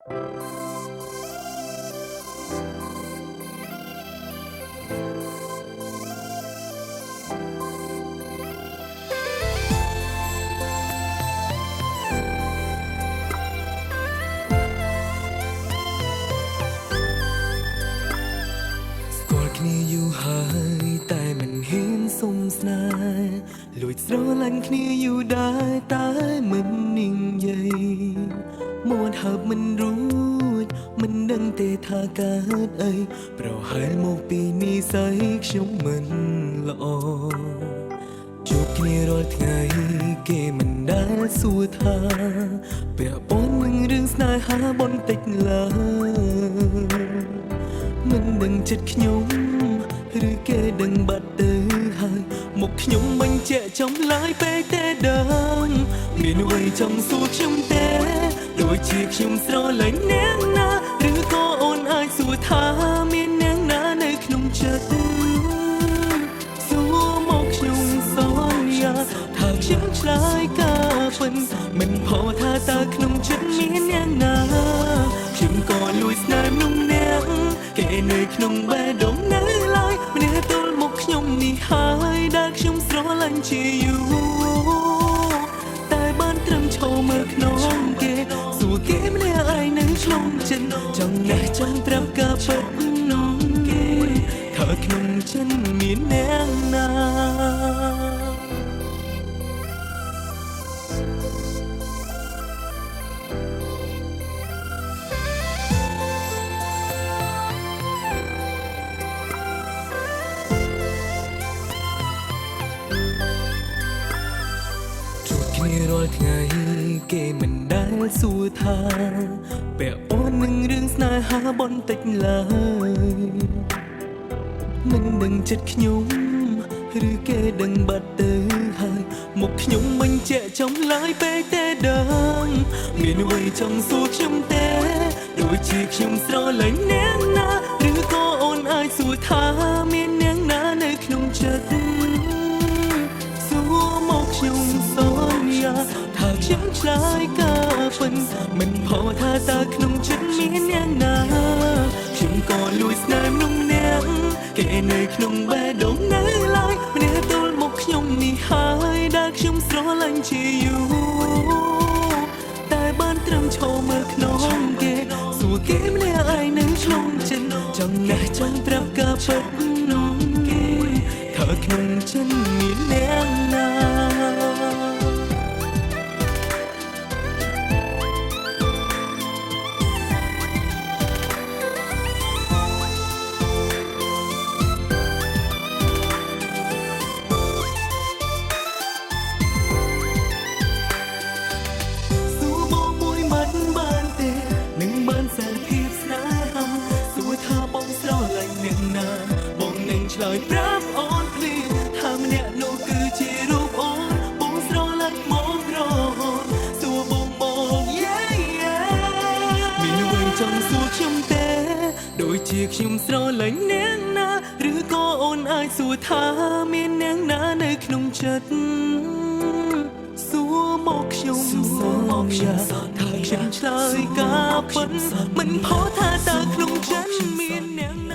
គ្នាយូរហើយតែមិនហ៊ានសុំស្នេហ៍លួចស្រឡាញ់គ្នាយូរដែរតែមិននិយាយមួនហើបមិនរួចមិនដឹងទេថាកើតអីប្រហែលមកពីនិស្ស័យខ្ញុំមិនល្អជួបគ្នារាល់ថ្ងៃគេមិនដែលសួរថាពាក់ព័ន្ធនឹងរឿងស្នេហាបន្តិចឡើយមិនដឹងចិត្តខ្ញុំឬគេដឹងបាត់ទៅហើយមកខ្ញុំបញ្ជាក់ចំឡាយពេកទេដឹងមានអ្វីចង់សួរខ្ញុំទេដូចជាខ្ញុំស្រឡាញ់អ្នកណាឬក៏អូនអាចសួរថាមានអ្នកណានៅក្នុងចិត្តសួរមកខ្ញុំសន្យាថាខ្ញុំឆ្លើយការពិតមិនផុសថាតើក្នុងចិត្តមានអ្នកណាខ្ញុំក៏លួចស្នេហ៍នោះអ្នកគេនៅក្នុងបេះដូងនៅឡើយម្នាក់ទល់មកខ្ញុំនេះហើយដែលខ្ញុំស្រឡាញ់ជាយូរតែបានត្រឹមឈរមើលក្នុងគេសួរគេម្នាក់ឯងនៅក្នុងចិត្តចង់ណែចង់ប្រាប់ការពិតក្នុងគេថាក្នុងចិត្តមានអ្នកណាគ្នារាល់ថ្ងៃគេមិនដែលសួរថាពាក់ព័ន្ធនឹងរឿងស្នេហាបន្តិចឡើយមិនដឹងចិត្តខ្ញុំឬគេដឹងបាត់ទៅហើយមកខ្ញុំបញ្ជាក់ចំឡាយពេកទេដឹងមានអ្វីចង់សួរខ្ញុំទេដូចជាខ្ញុំស្រឡាញ់អ្នកណាឬក៏អូនអាចសួរថាមានអ្នកណានៅក្នុងចិត្តសួរមកខ្ញុំសន្យាថាខ្ញុំឆ្លើយការពិតមិនផុសថាតើក្នុងចិត្តមានអ្នកណាខ្ញុំក៏លួចស្នេហ៍នោះអ្នកគេនៅក្នុងបេះដូងនៅឡើយម្នាក់ទល់មកខ្ញុំនេះហើយដែលខ្ញុំស្រឡាញ់ជាយូរតែបានត្រឹមឈរមើលក្នុងគេសួរគេម្នាក់ឯងនៅក្នុងចិត្តចង់ណែចង់ប្រាប់ការពិតក្នុងគេថាក្នុងចិត្តមានអ្នកណាឆ្លើយប្រាប់អូនភ្លាមថាម្នាក់នោះគឺជារូបអូនបងស្រឡាញ់មករហូតសួរបងបងមានអ្វីចង់សួរខ្ញុំទេដូចជាខ្ញុំស្រឡាញ់អ្នកណាឬក៏អូនអាចសួរថាមានអ្នកណានៅក្នុងចិត្តសួរមកខ្ញុំថាខ្ញុំឆ្លើយការពិតមិនផុសថាតើក្នុងចិត្តមានអ្នក